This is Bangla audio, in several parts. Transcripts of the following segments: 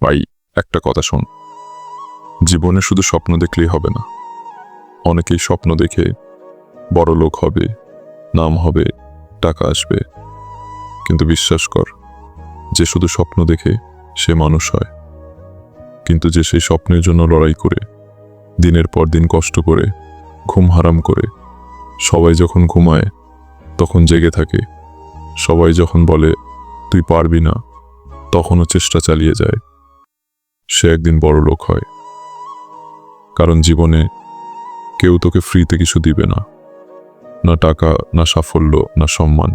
ভাই, একটা কথা শোন। জীবনে শুধু স্বপ্ন দেখলেই হবে না। অনেকেই স্বপ্ন দেখে বড় লোক হবে, নাম হবে, টাকা আসবে, কিন্তু বিশ্বাস কর, যে শুধু স্বপ্ন দেখে সে মানুষ হয়, কিন্তু যে সেই স্বপ্নের জন্য লড়াই করে, দিনের পর দিন কষ্ট করে, ঘুম হারাম করে, সবাই যখন ঘুমায় তখন জেগে থাকে, সবাই যখন বলে তুই পারবি না তখনও চেষ্টা চালিয়ে যায়, সে একদিন বড় লোক হয়। কারণ জীবনে কেউ তোকে ফ্রিতে কিছু দিবে না, না টাকা, না সাফল্য, না সম্মান।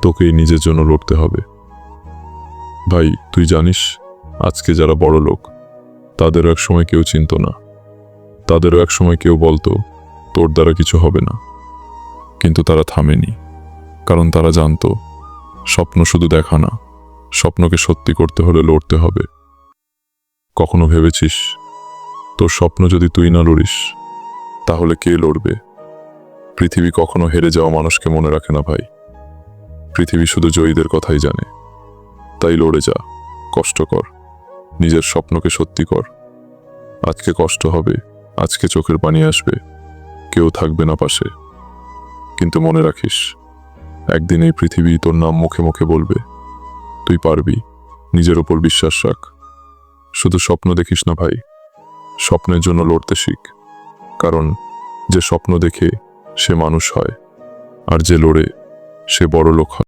তোকেই নিজের জন্য লড়তে হবে। ভাই, তুই জানিস, আজকে যারা বড় লোক, তাদেরও এক সময় কেউ চিনত না। তাদেরও এক সময় কেউ বলতো তোর দ্বারা কিছু হবে না, কিন্তু তারা থামেনি। কারণ তারা জানতো স্বপ্ন শুধু দেখা না, স্বপ্নকে সত্যি করতে হলে লড়তে হবে। কখনো ভেবেছিস তোর স্বপ্ন যদি তুই না লড়িস তাহলে কে লড়বে? পৃথিবী কখনো হেরে যাওয়া মানুষকে মনে রাখে না ভাই। পৃথিবী শুধু জয়ীদের কথাই জানে। তাই লড়ে যা, কষ্ট কর, নিজের স্বপ্নকে সত্যি কর। আজকে কষ্ট হবে, আজকে চোখের পানি আসবে, কেউ থাকবে না পাশে, কিন্তু মনে রাখিস, একদিন এই পৃথিবী তোর নাম মুখে মুখে বলবে তুই পারবি। নিজের ওপর বিশ্বাস রাখ। শুধু স্বপ্ন দেখিস না ভাই, স্বপ্নের জন্য লড়তে শিখ। কারণ যে স্বপ্ন দেখে সে মানুষ হয়, আর যে লড়ে সে বড় লোক হয়।